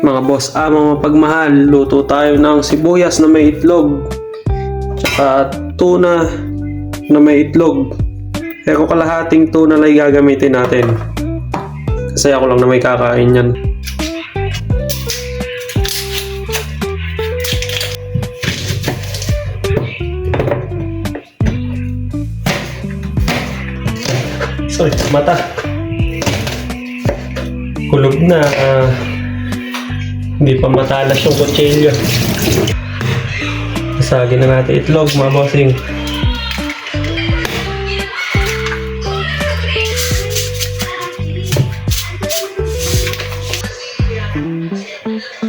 Mga boss, mga mapagmahal, luto tayo ng sibuyas na may itlog tsaka tuna na may itlog. Pero kalahating tuna lang gagamitin natin kasi ako lang na may kakain yan. Sorry, mata kulog na. Hindi pa matalas yung kutsilyo. Kasagin na natin itlog, mga bossing.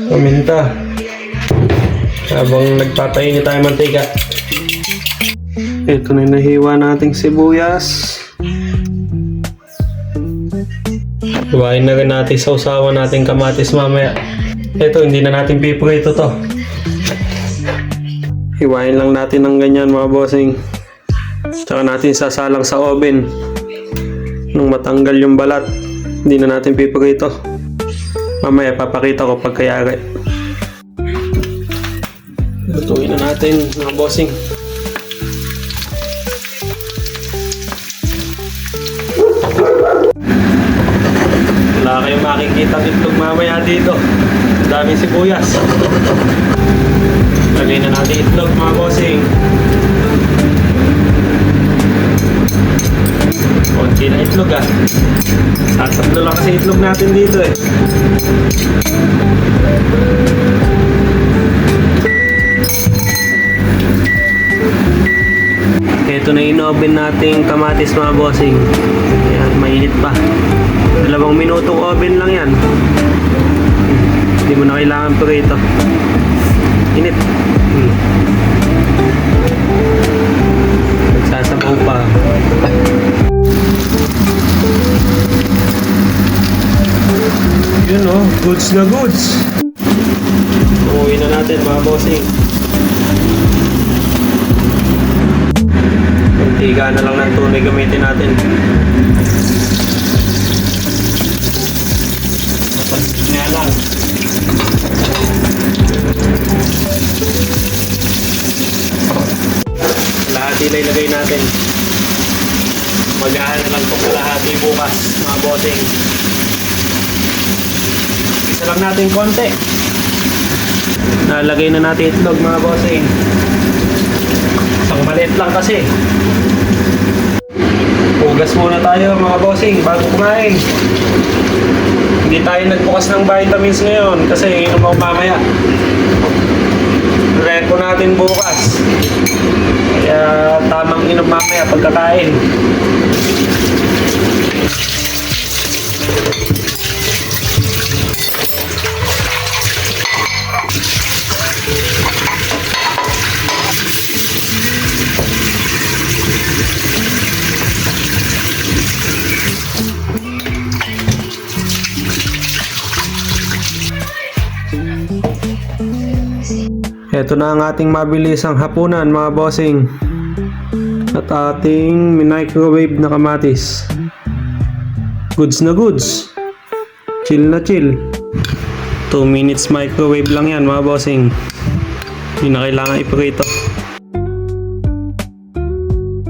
Paminta habang nagpapainit tayo mantika. Ito na yung nahiwa nating sibuyas. Hiwain na rin natin sa usawan nating kamatis mamaya. Ito, hindi na natin piprito to. Hiwain lang natin ng ganyan, mga bossing. Tsaka natin sasalang sa oven. Nung matanggal yung balat, hindi na natin piprito. Mamaya papakita ko pagkayari. Lutuin na natin, mga bossing. Wala kayong makikita itlog mamaya dito. Daming sibuyas. Lagay na natin itlog, mga bossing. Konti na itlog tatlo lang kasi itlog natin dito Ito na in-oven nating kamatis, mga bossing. Ayan, mainit pa. 2 minutong oven lang yan. Hindi mo na kailangan prito. Init. Magsasabaw pa. Yun goods na goods. Uuwi na natin, mga bossing. Mantika na lang ng tunay gamitin natin. Nga lang. Kalahati na ilagay natin. Magahan na lang itong kalahati bukas, mga bossing. Isa lang natin konti. Nalagay na natin itlog, mga bossing. Isang maliit lang kasi. Hugas muna tayo, mga bossing, bago kumain. Hindi tayo nagbukas ng vitamins ngayon kasi inom ako mamaya. Repo natin bukas. Kaya tamang inom mamaya pagkakain. Ito na ang ating mabilisang hapunan, mga bossing. At ating microwave na kamatis. Goods na goods. Chill na chill. 2 minutes microwave lang yan, mga bossing. Hindi na kailangan iprito.